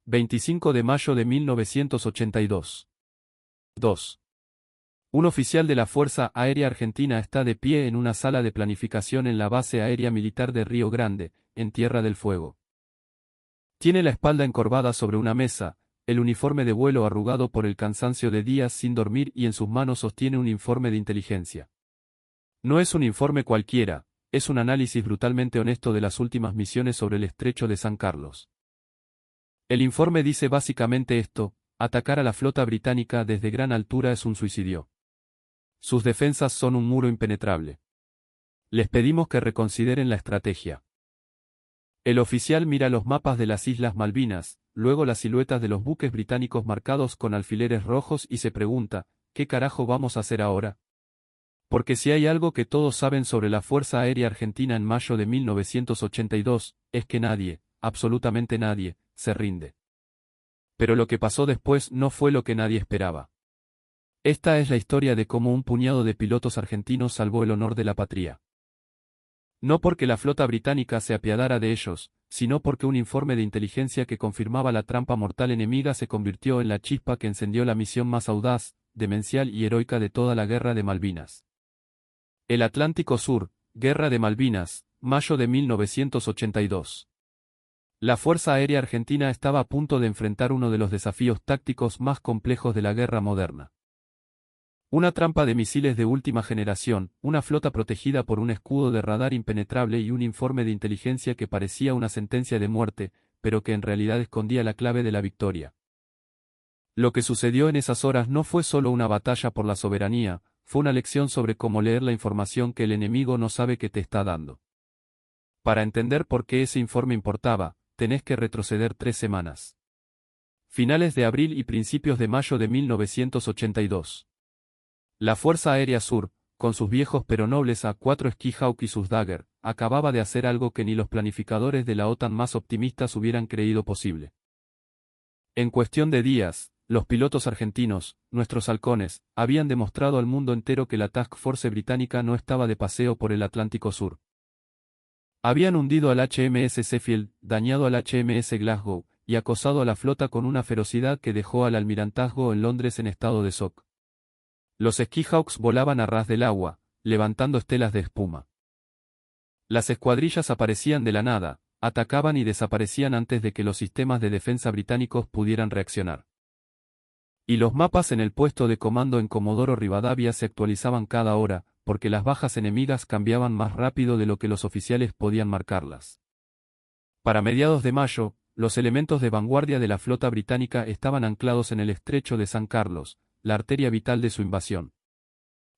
25 de mayo de 1982. 2. Un oficial de la Fuerza Aérea Argentina está de pie en una sala de planificación en la Base Aérea Militar de Río Grande, en Tierra del Fuego. Tiene la espalda encorvada sobre una mesa, el uniforme de vuelo arrugado por el cansancio de días sin dormir y en sus manos sostiene un informe de inteligencia. No es un informe cualquiera, es un análisis brutalmente honesto de las últimas misiones sobre el Estrecho de San Carlos. El informe dice básicamente esto: atacar a la flota británica desde gran altura es un suicidio. Sus defensas son un muro impenetrable. Les pedimos que reconsideren la estrategia. El oficial mira los mapas de las Islas Malvinas, luego las siluetas de los buques británicos marcados con alfileres rojos y se pregunta, ¿qué carajo vamos a hacer ahora? Porque si hay algo que todos saben sobre la Fuerza Aérea Argentina en mayo de 1982, es que nadie, absolutamente nadie, se rinde. Pero lo que pasó después no fue lo que nadie esperaba. Esta es la historia de cómo un puñado de pilotos argentinos salvó el honor de la patria. No porque la flota británica se apiadara de ellos, sino porque un informe de inteligencia que confirmaba la trampa mortal enemiga se convirtió en la chispa que encendió la misión más audaz, demencial y heroica de toda la Guerra de Malvinas. El Atlántico Sur, Guerra de Malvinas, mayo de 1982. La Fuerza Aérea Argentina estaba a punto de enfrentar uno de los desafíos tácticos más complejos de la guerra moderna. Una trampa de misiles de última generación, una flota protegida por un escudo de radar impenetrable y un informe de inteligencia que parecía una sentencia de muerte, pero que en realidad escondía la clave de la victoria. Lo que sucedió en esas horas no fue solo una batalla por la soberanía, fue una lección sobre cómo leer la información que el enemigo no sabe que te está dando. Para entender por qué ese informe importaba, tenés que retroceder 3 semanas. Finales de abril y principios de mayo de 1982. La Fuerza Aérea Sur, con sus viejos pero nobles A4 Skyhawk y sus Dagger, acababa de hacer algo que ni los planificadores de la OTAN más optimistas hubieran creído posible. En cuestión de días, los pilotos argentinos, nuestros halcones, habían demostrado al mundo entero que la Task Force británica no estaba de paseo por el Atlántico Sur. Habían hundido al HMS Sheffield, dañado al HMS Glasgow, y acosado a la flota con una ferocidad que dejó al almirantazgo en Londres en estado de shock. Los Skyhawks volaban a ras del agua, levantando estelas de espuma. Las escuadrillas aparecían de la nada, atacaban y desaparecían antes de que los sistemas de defensa británicos pudieran reaccionar. Y los mapas en el puesto de comando en Comodoro Rivadavia se actualizaban cada hora, porque las bajas enemigas cambiaban más rápido de lo que los oficiales podían marcarlas. Para mediados de mayo, los elementos de vanguardia de la flota británica estaban anclados en el Estrecho de San Carlos, la arteria vital de su invasión.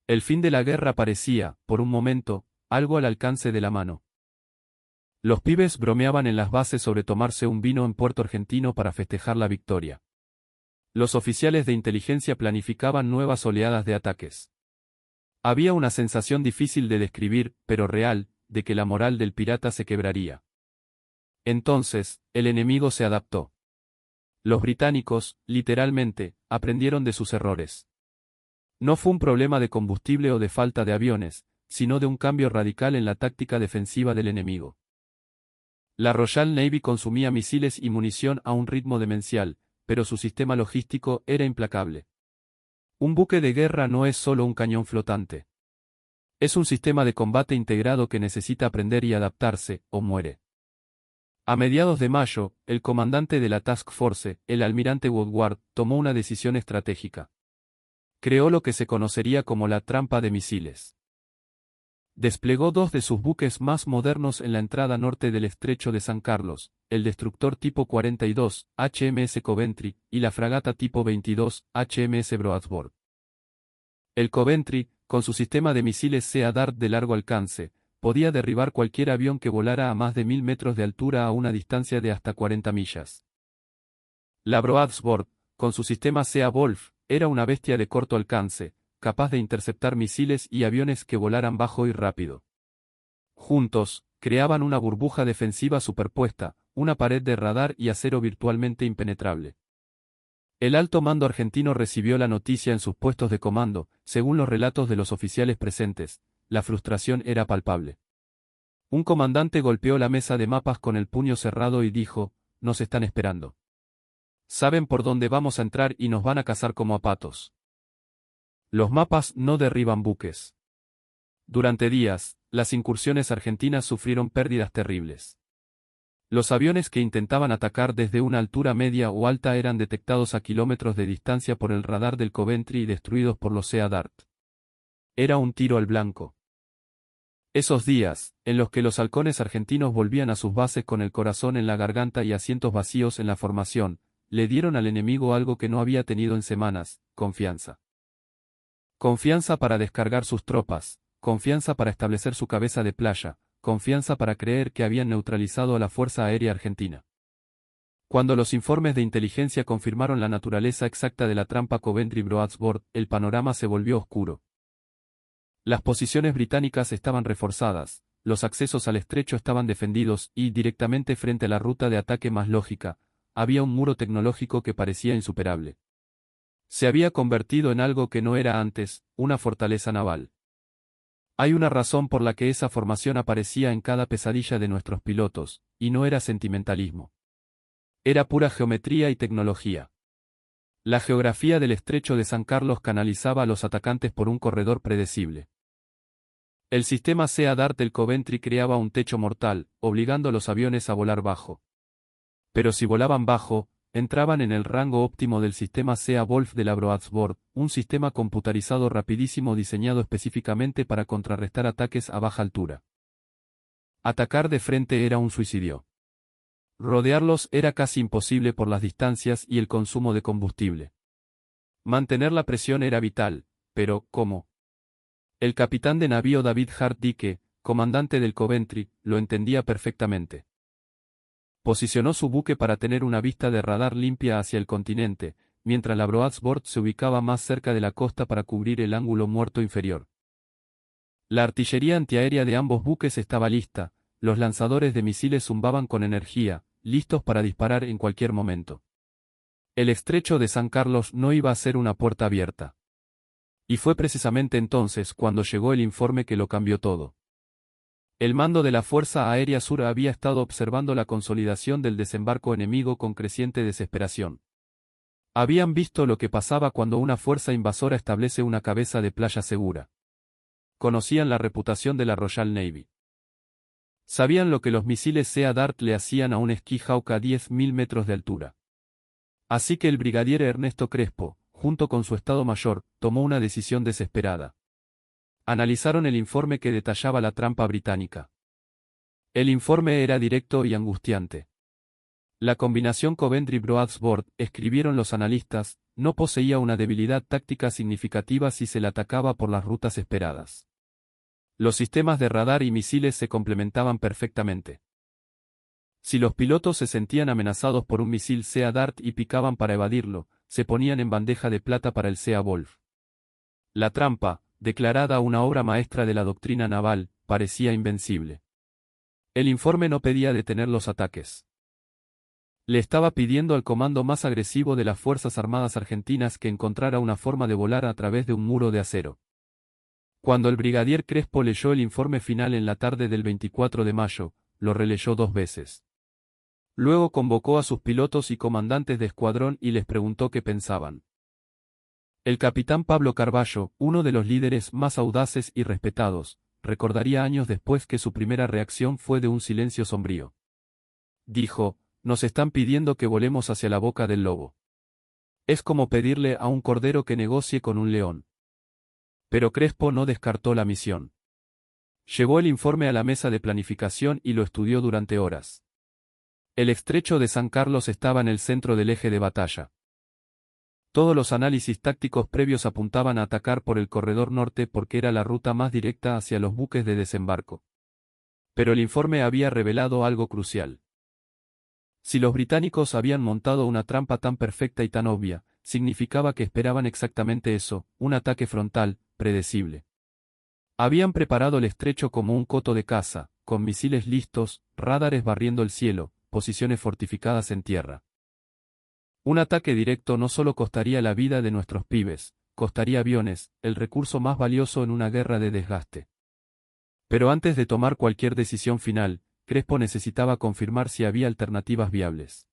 El fin de la guerra parecía, por un momento, algo al alcance de la mano. Los pibes bromeaban en las bases sobre tomarse un vino en Puerto Argentino para festejar la victoria. Los oficiales de inteligencia planificaban nuevas oleadas de ataques. Había una sensación difícil de describir, pero real, de que la moral del pirata se quebraría. Entonces, el enemigo se adaptó. Los británicos, literalmente, aprendieron de sus errores. No fue un problema de combustible o de falta de aviones, sino de un cambio radical en la táctica defensiva del enemigo. La Royal Navy consumía misiles y munición a un ritmo demencial, pero su sistema logístico era implacable. Un buque de guerra no es solo un cañón flotante. Es un sistema de combate integrado que necesita aprender y adaptarse, o muere. A mediados de mayo, el comandante de la Task Force, el almirante Woodward, tomó una decisión estratégica. Creó lo que se conocería como la trampa de misiles. Desplegó 2 de sus buques más modernos en la entrada norte del Estrecho de San Carlos, el destructor tipo 42, HMS Coventry, y la fragata tipo 22, HMS Broadsworth. El Coventry, con su sistema de misiles Sea Dart de largo alcance, podía derribar cualquier avión que volara a más de 1000 metros de altura a una distancia de hasta 40 millas. La Broadsworth, con su sistema Sea Wolf, era una bestia de corto alcance, capaz de interceptar misiles y aviones que volaran bajo y rápido. Juntos, creaban una burbuja defensiva superpuesta, una pared de radar y acero virtualmente impenetrable. El alto mando argentino recibió la noticia en sus puestos de comando, según los relatos de los oficiales presentes. La frustración era palpable. Un comandante golpeó la mesa de mapas con el puño cerrado y dijo: «Nos están esperando». Saben por dónde vamos a entrar y nos van a cazar como a patos. Los mapas no derriban buques. Durante días, las incursiones argentinas sufrieron pérdidas terribles. Los aviones que intentaban atacar desde una altura media o alta eran detectados a kilómetros de distancia por el radar del Coventry y destruidos por los Sea Dart. Era un tiro al blanco. Esos días, en los que los halcones argentinos volvían a sus bases con el corazón en la garganta y asientos vacíos en la formación, le dieron al enemigo algo que no había tenido en semanas: confianza. Confianza para descargar sus tropas, confianza para establecer su cabeza de playa, confianza para creer que habían neutralizado a la Fuerza Aérea Argentina. Cuando los informes de inteligencia confirmaron la naturaleza exacta de la trampa Coventry-Broadsworth, el panorama se volvió oscuro. Las posiciones británicas estaban reforzadas, los accesos al estrecho estaban defendidos y, directamente frente a la ruta de ataque más lógica, había un muro tecnológico que parecía insuperable. Se había convertido en algo que no era antes, una fortaleza naval. Hay una razón por la que esa formación aparecía en cada pesadilla de nuestros pilotos, y no era sentimentalismo. Era pura geometría y tecnología. La geografía del estrecho de San Carlos canalizaba a los atacantes por un corredor predecible. El sistema Sea Dart del Coventry creaba un techo mortal, obligando a los aviones a volar bajo. Pero si volaban bajo, entraban en el rango óptimo del sistema Sea Wolf de la Broadsworth, un sistema computarizado rapidísimo diseñado específicamente para contrarrestar ataques a baja altura. Atacar de frente era un suicidio. Rodearlos era casi imposible por las distancias y el consumo de combustible. Mantener la presión era vital, pero ¿cómo? El capitán de navío David Hart Dicke, comandante del Coventry, lo entendía perfectamente. Posicionó su buque para tener una vista de radar limpia hacia el continente, mientras la Broadsworth se ubicaba más cerca de la costa para cubrir el ángulo muerto inferior. La artillería antiaérea de ambos buques estaba lista, los lanzadores de misiles zumbaban con energía, listos para disparar en cualquier momento. El estrecho de San Carlos no iba a ser una puerta abierta. Y fue precisamente entonces cuando llegó el informe que lo cambió todo. El mando de la Fuerza Aérea Sur había estado observando la consolidación del desembarco enemigo con creciente desesperación. Habían visto lo que pasaba cuando una fuerza invasora establece una cabeza de playa segura. Conocían la reputación de la Royal Navy. Sabían lo que los misiles Sea Dart le hacían a un Skyhawk a 10.000 metros de altura. Así que el brigadier Ernesto Crespo, junto con su Estado Mayor, tomó una decisión desesperada. Analizaron el informe que detallaba la trampa británica. El informe era directo y angustiante. La combinación Coventry-Broadsworth, escribieron los analistas, no poseía una debilidad táctica significativa si se la atacaba por las rutas esperadas. Los sistemas de radar y misiles se complementaban perfectamente. Si los pilotos se sentían amenazados por un misil Sea Dart y picaban para evadirlo, se ponían en bandeja de plata para el Sea Wolf. La trampa, declarada una obra maestra de la doctrina naval, parecía invencible. El informe no pedía detener los ataques. Le estaba pidiendo al comando más agresivo de las Fuerzas Armadas Argentinas que encontrara una forma de volar a través de un muro de acero. Cuando el brigadier Crespo leyó el informe final en la tarde del 24 de mayo, lo releyó 2 veces. Luego convocó a sus pilotos y comandantes de escuadrón y les preguntó qué pensaban. El capitán Pablo Carballo, uno de los líderes más audaces y respetados, recordaría años después que su primera reacción fue de un silencio sombrío. Dijo: nos están pidiendo que volemos hacia la boca del lobo. Es como pedirle a un cordero que negocie con un león. Pero Crespo no descartó la misión. Llevó el informe a la mesa de planificación y lo estudió durante horas. El estrecho de San Carlos estaba en el centro del eje de batalla. Todos los análisis tácticos previos apuntaban a atacar por el corredor norte porque era la ruta más directa hacia los buques de desembarco. Pero el informe había revelado algo crucial. Si los británicos habían montado una trampa tan perfecta y tan obvia, significaba que esperaban exactamente eso, un ataque frontal, predecible. Habían preparado el estrecho como un coto de caza, con misiles listos, radares barriendo el cielo, posiciones fortificadas en tierra. Un ataque directo no solo costaría la vida de nuestros pibes, costaría aviones, el recurso más valioso en una guerra de desgaste. Pero antes de tomar cualquier decisión final, Crespo necesitaba confirmar si había alternativas viables.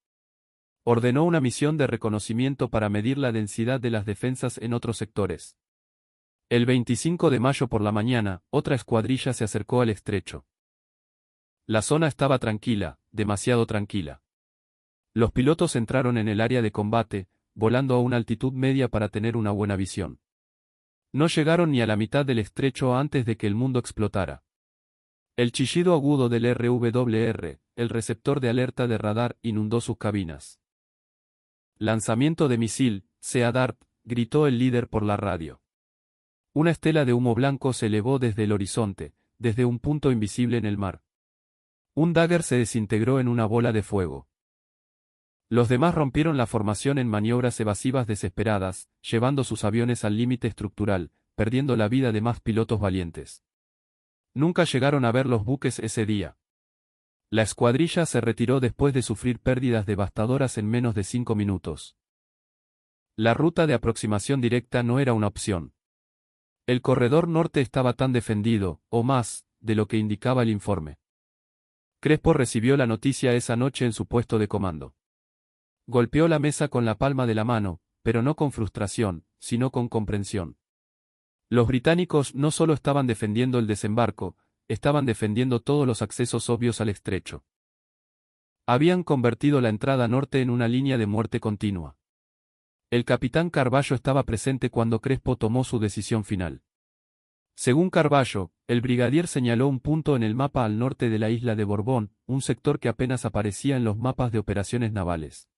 Ordenó una misión de reconocimiento para medir la densidad de las defensas en otros sectores. El 25 de mayo por la mañana, otra escuadrilla se acercó al estrecho. La zona estaba tranquila, demasiado tranquila. Los pilotos entraron en el área de combate, volando a una altitud media para tener una buena visión. No llegaron ni a la mitad del estrecho antes de que el mundo explotara. El chillido agudo del RWR, el receptor de alerta de radar, inundó sus cabinas. Lanzamiento de misil, sea DART, gritó el líder por la radio. Una estela de humo blanco se elevó desde el horizonte, desde un punto invisible en el mar. Un Dagger se desintegró en una bola de fuego. Los demás rompieron la formación en maniobras evasivas desesperadas, llevando sus aviones al límite estructural, perdiendo la vida de más pilotos valientes. Nunca llegaron a ver los buques ese día. La escuadrilla se retiró después de sufrir pérdidas devastadoras en menos de 5 minutos. La ruta de aproximación directa no era una opción. El corredor norte estaba tan defendido, o más, de lo que indicaba el informe. Crespo recibió la noticia esa noche en su puesto de comando. Golpeó la mesa con la palma de la mano, pero no con frustración, sino con comprensión. Los británicos no solo estaban defendiendo el desembarco, estaban defendiendo todos los accesos obvios al estrecho. Habían convertido la entrada norte en una línea de muerte continua. El capitán Carballo estaba presente cuando Crespo tomó su decisión final. Según Carballo, el brigadier señaló un punto en el mapa al norte de la isla de Borbón, un sector que apenas aparecía en los mapas de operaciones navales.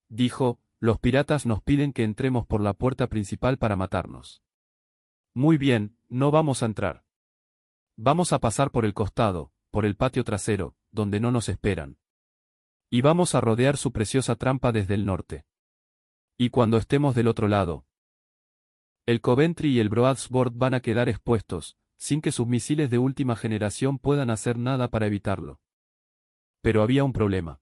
Dijo, los piratas nos piden que entremos por la puerta principal para matarnos. Muy bien, no vamos a entrar. Vamos a pasar por el costado, por el patio trasero, donde no nos esperan. Y vamos a rodear su preciosa trampa desde el norte. Y cuando estemos del otro lado, el Coventry y el Broadsword van a quedar expuestos, sin que sus misiles de última generación puedan hacer nada para evitarlo. Pero había un problema.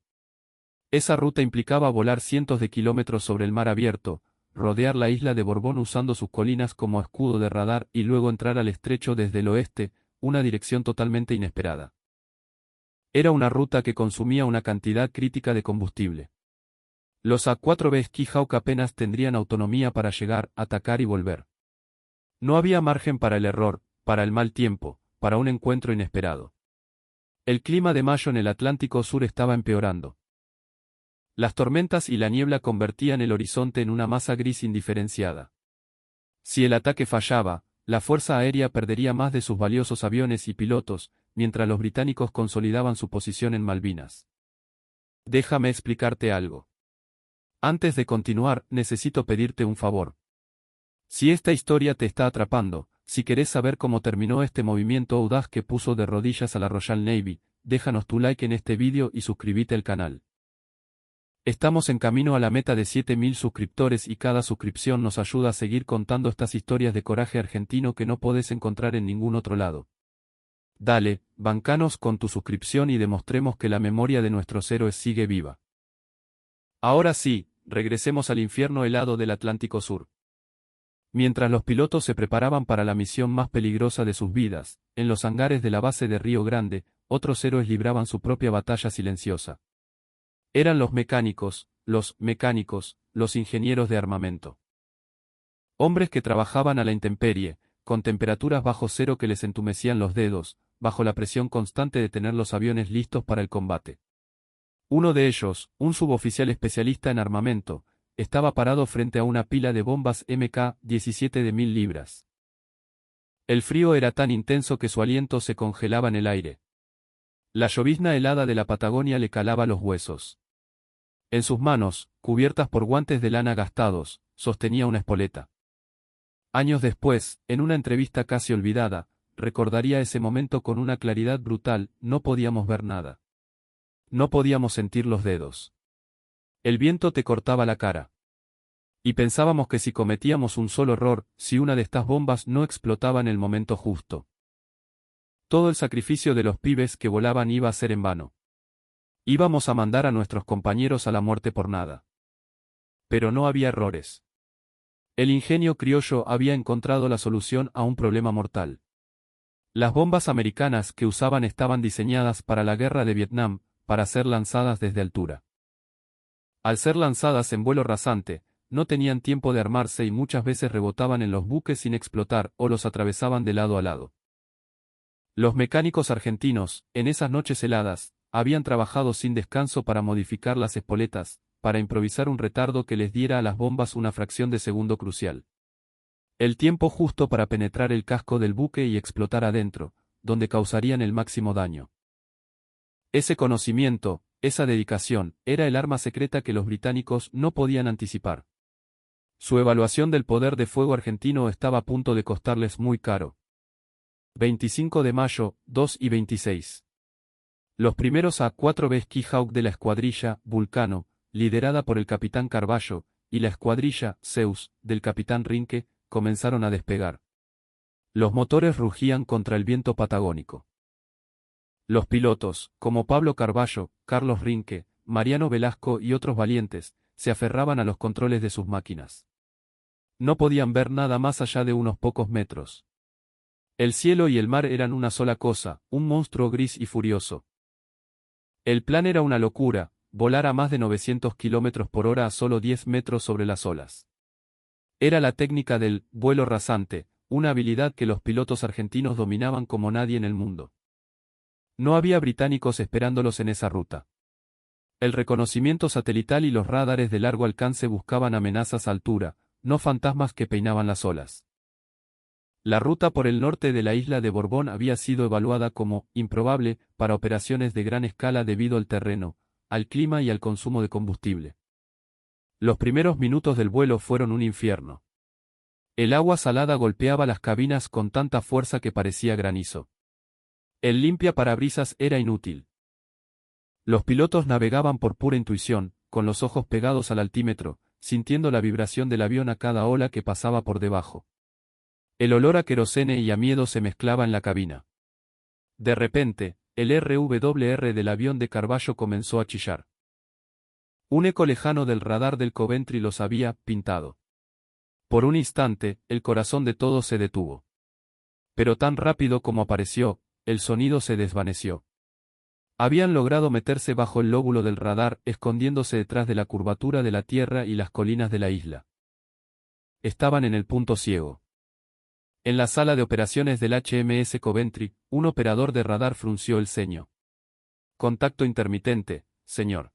Esa ruta implicaba volar cientos de kilómetros sobre el mar abierto, rodear la isla de Borbón usando sus colinas como escudo de radar y luego entrar al estrecho desde el oeste, una dirección totalmente inesperada. Era una ruta que consumía una cantidad crítica de combustible. Los A4B Skyhawk apenas tendrían autonomía para llegar, atacar y volver. No había margen para el error, para el mal tiempo, para un encuentro inesperado. El clima de mayo en el Atlántico Sur estaba empeorando. Las tormentas y la niebla convertían el horizonte en una masa gris indiferenciada. Si el ataque fallaba, la Fuerza Aérea perdería más de sus valiosos aviones y pilotos, mientras los británicos consolidaban su posición en Malvinas. Déjame explicarte algo. Antes de continuar, necesito pedirte un favor. Si esta historia te está atrapando, si querés saber cómo terminó este movimiento audaz que puso de rodillas a la Royal Navy, déjanos tu like en este vídeo y suscríbete al canal. Estamos en camino a la meta de 7000 suscriptores y cada suscripción nos ayuda a seguir contando estas historias de coraje argentino que no podés encontrar en ningún otro lado. Dale, bancanos con tu suscripción y demostremos que la memoria de nuestros héroes sigue viva. Ahora sí, regresemos al infierno helado del Atlántico Sur. Mientras los pilotos se preparaban para la misión más peligrosa de sus vidas, en los hangares de la base de Río Grande, otros héroes libraban su propia batalla silenciosa. Eran los mecánicos, los ingenieros de armamento. Hombres que trabajaban a la intemperie, con temperaturas bajo cero que les entumecían los dedos, bajo la presión constante de tener los aviones listos para el combate. Uno de ellos, un suboficial especialista en armamento, estaba parado frente a una pila de bombas MK-17 de 1000 libras. El frío era tan intenso que su aliento se congelaba en el aire. La llovizna helada de la Patagonia le calaba los huesos. En sus manos, cubiertas por guantes de lana gastados, sostenía una espoleta. Años después, en una entrevista casi olvidada, recordaría ese momento con una claridad brutal, no podíamos ver nada. No podíamos sentir los dedos. El viento te cortaba la cara. Y pensábamos que si cometíamos un solo error, si una de estas bombas no explotaba en el momento justo, todo el sacrificio de los pibes que volaban iba a ser en vano. Íbamos a mandar a nuestros compañeros a la muerte por nada. Pero no había errores. El ingenio criollo había encontrado la solución a un problema mortal. Las bombas americanas que usaban estaban diseñadas para la guerra de Vietnam, para ser lanzadas desde altura. Al ser lanzadas en vuelo rasante, no tenían tiempo de armarse y muchas veces rebotaban en los buques sin explotar o los atravesaban de lado a lado. Los mecánicos argentinos, en esas noches heladas, habían trabajado sin descanso para modificar las espoletas, para improvisar un retardo que les diera a las bombas una fracción de segundo crucial. El tiempo justo para penetrar el casco del buque y explotar adentro, donde causarían el máximo daño. Ese conocimiento, esa dedicación, era el arma secreta que los británicos no podían anticipar. Su evaluación del poder de fuego argentino estaba a punto de costarles muy caro. 25 de mayo, 2 y 26. Los primeros A4B Skyhawk de la escuadrilla Vulcano, liderada por el capitán Carballo, y la escuadrilla Zeus, del capitán Rinke, comenzaron a despegar. Los motores rugían contra el viento patagónico. Los pilotos, como Pablo Carballo, Carlos Rinke, Mariano Velasco y otros valientes, se aferraban a los controles de sus máquinas. No podían ver nada más allá de unos pocos metros. El cielo y el mar eran una sola cosa, un monstruo gris y furioso. El plan era una locura, volar a más de 900 km por hora a solo 10 metros sobre las olas. Era la técnica del vuelo rasante, una habilidad que los pilotos argentinos dominaban como nadie en el mundo. No había británicos esperándolos en esa ruta. El reconocimiento satelital y los radares de largo alcance buscaban amenazas a altura, no fantasmas que peinaban las olas. La ruta por el norte de la isla de Borbón había sido evaluada como improbable para operaciones de gran escala debido al terreno, al clima y al consumo de combustible. Los primeros minutos del vuelo fueron un infierno. El agua salada golpeaba las cabinas con tanta fuerza que parecía granizo. El limpiaparabrisas era inútil. Los pilotos navegaban por pura intuición, con los ojos pegados al altímetro, sintiendo la vibración del avión a cada ola que pasaba por debajo. El olor a querosene y a miedo se mezclaba en la cabina. De repente, el RWR del avión de Carballo comenzó a chillar. Un eco lejano del radar del Coventry los había pintado. Por un instante, el corazón de todos se detuvo. Pero tan rápido como apareció, el sonido se desvaneció. Habían logrado meterse bajo el lóbulo del radar, escondiéndose detrás de la curvatura de la tierra y las colinas de la isla. Estaban en el punto ciego. En la sala de operaciones del HMS Coventry, un operador de radar frunció el ceño. Contacto intermitente, señor.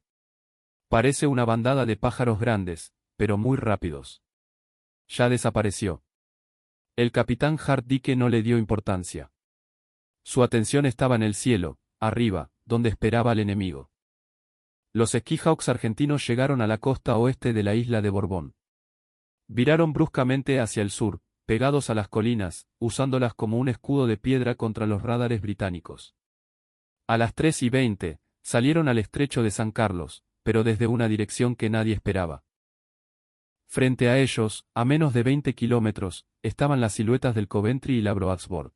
Parece una bandada de pájaros grandes, pero muy rápidos. Ya desapareció. El capitán Hardicke no le dio importancia. Su atención estaba en el cielo, arriba, donde esperaba al enemigo. Los Skyhawks argentinos llegaron a la costa oeste de la isla de Borbón. Viraron bruscamente hacia el sur, pegados a las colinas, usándolas como un escudo de piedra contra los radares británicos. A las 3:20, salieron al estrecho de San Carlos, pero desde una dirección que nadie esperaba. Frente a ellos, a menos de 20 kilómetros, estaban las siluetas del Coventry y la Broadsword.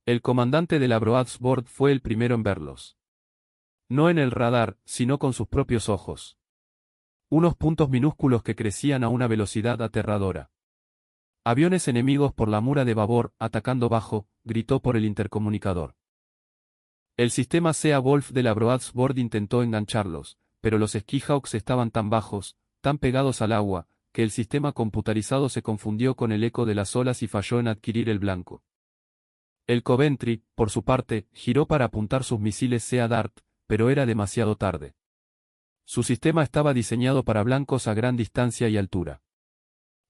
El comandante de la Broadsword fue el primero en verlos. No en el radar, sino con sus propios ojos. Unos puntos minúsculos que crecían a una velocidad aterradora. Aviones enemigos por la mura de babor, atacando bajo, gritó por el intercomunicador. El sistema Sea Wolf de la Broadsword intentó engancharlos, pero los Skyhawks estaban tan bajos, tan pegados al agua, que el sistema computarizado se confundió con el eco de las olas y falló en adquirir el blanco. El Coventry, por su parte, giró para apuntar sus misiles Sea Dart, pero era demasiado tarde. Su sistema estaba diseñado para blancos a gran distancia y altura.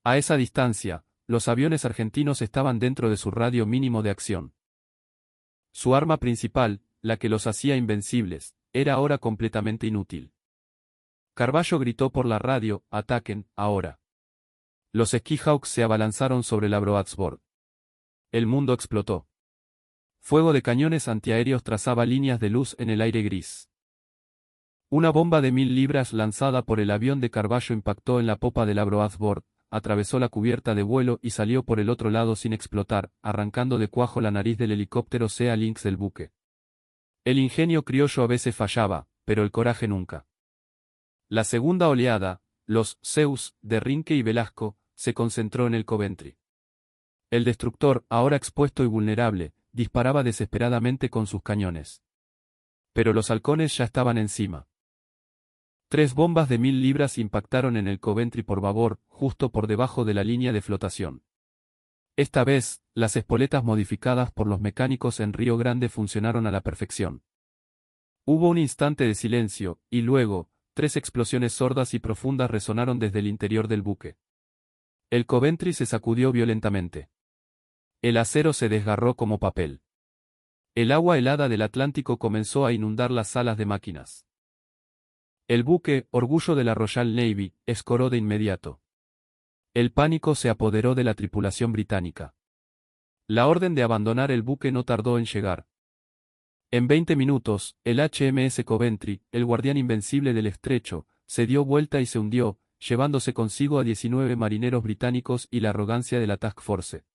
A esa distancia, los aviones argentinos estaban dentro de su radio mínimo de acción. Su arma principal, la que los hacía invencibles, era ahora completamente inútil. Carballo gritó por la radio, ataquen, ahora. Los Skyhawks se abalanzaron sobre la Broadsword. El mundo explotó. Fuego de cañones antiaéreos trazaba líneas de luz en el aire gris. Una bomba de 1000 libras lanzada por el avión de Carballo impactó en la popa de la Broadsword, atravesó la cubierta de vuelo y salió por el otro lado sin explotar, arrancando de cuajo la nariz del helicóptero Sea Lynx del buque. El ingenio criollo a veces fallaba, pero el coraje nunca. La segunda oleada, los Zeus, de Rinke y Velasco, se concentró en el Coventry. El destructor, ahora expuesto y vulnerable, disparaba desesperadamente con sus cañones. Pero los halcones ya estaban encima. 3 bombas de 1000 libras impactaron en el Coventry por babor, justo por debajo de la línea de flotación. Esta vez, las espoletas modificadas por los mecánicos en Río Grande funcionaron a la perfección. Hubo un instante de silencio, y luego, 3 explosiones sordas y profundas resonaron desde el interior del buque. El Coventry se sacudió violentamente. El acero se desgarró como papel. El agua helada del Atlántico comenzó a inundar las salas de máquinas. El buque, orgullo de la Royal Navy, escoró de inmediato. El pánico se apoderó de la tripulación británica. La orden de abandonar el buque no tardó en llegar. En 20 minutos, el HMS Coventry, el guardián invencible del estrecho, se dio vuelta y se hundió, llevándose consigo a 19 marineros británicos y la arrogancia de la Task Force.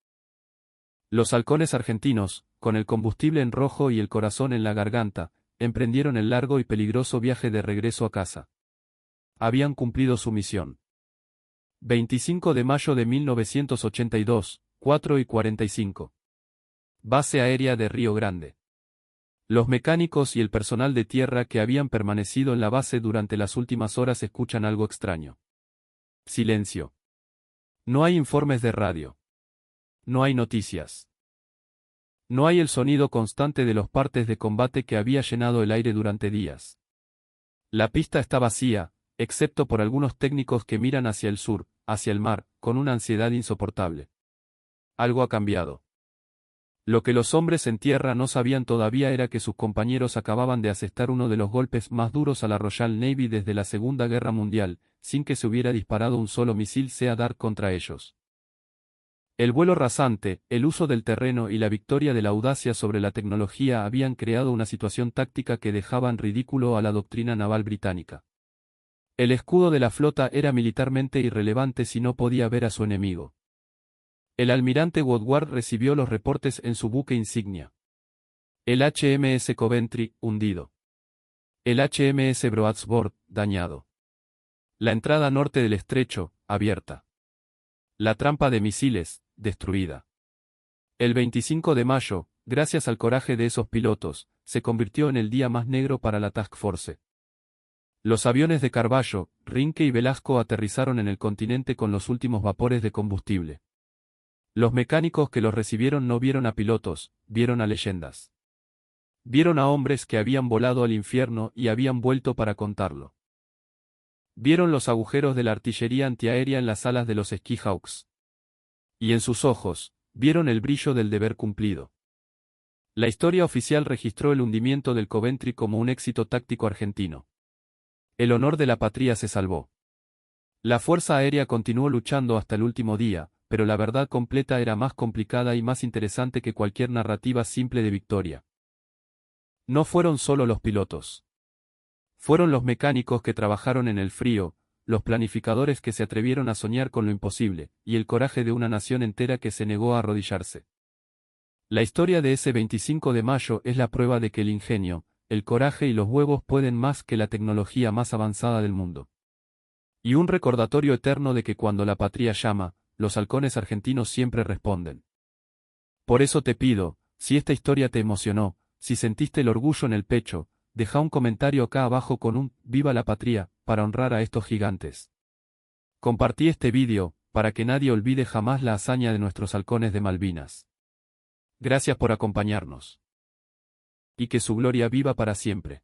Los halcones argentinos, con el combustible en rojo y el corazón en la garganta, emprendieron el largo y peligroso viaje de regreso a casa. Habían cumplido su misión. 25 de mayo de 1982, 4:45. Base aérea de Río Grande. Los mecánicos y el personal de tierra que habían permanecido en la base durante las últimas horas escuchan algo extraño. Silencio. No hay informes de radio. No hay noticias. No hay el sonido constante de los partes de combate que había llenado el aire durante días. La pista está vacía, excepto por algunos técnicos que miran hacia el sur, hacia el mar, con una ansiedad insoportable. Algo ha cambiado. Lo que los hombres en tierra no sabían todavía era que sus compañeros acababan de asestar uno de los golpes más duros a la Royal Navy desde la Segunda Guerra Mundial, sin que se hubiera disparado un solo misil Sea Dart contra ellos. El vuelo rasante, el uso del terreno y la victoria de la audacia sobre la tecnología habían creado una situación táctica que dejaba en ridículo a la doctrina naval británica. El escudo de la flota era militarmente irrelevante si no podía ver a su enemigo. El almirante Woodward recibió los reportes en su buque insignia. El HMS Coventry, hundido. El HMS Broadsworth, dañado. La entrada norte del estrecho, abierta. La trampa de misiles, destruida. El 25 de mayo, gracias al coraje de esos pilotos, se convirtió en el día más negro para la Task Force. Los aviones de Carballo, Rinke y Velasco aterrizaron en el continente con los últimos vapores de combustible. Los mecánicos que los recibieron no vieron a pilotos, vieron a leyendas. Vieron a hombres que habían volado al infierno y habían vuelto para contarlo. Vieron los agujeros de la artillería antiaérea en las alas de los Skyhawks. Y en sus ojos, vieron el brillo del deber cumplido. La historia oficial registró el hundimiento del Coventry como un éxito táctico argentino. El honor de la patria se salvó. La Fuerza Aérea continuó luchando hasta el último día, pero la verdad completa era más complicada y más interesante que cualquier narrativa simple de victoria. No fueron solo los pilotos. Fueron los mecánicos que trabajaron en el frío, los planificadores que se atrevieron a soñar con lo imposible, y el coraje de una nación entera que se negó a arrodillarse. La historia de ese 25 de mayo es la prueba de que el ingenio, el coraje y los huevos pueden más que la tecnología más avanzada del mundo. Y un recordatorio eterno de que cuando la patria llama, los halcones argentinos siempre responden. Por eso te pido, si esta historia te emocionó, si sentiste el orgullo en el pecho, deja un comentario acá abajo con un «Viva la patria», para honrar a estos gigantes. Compartí este vídeo, para que nadie olvide jamás la hazaña de nuestros halcones de Malvinas. Gracias por acompañarnos. Y que su gloria viva para siempre.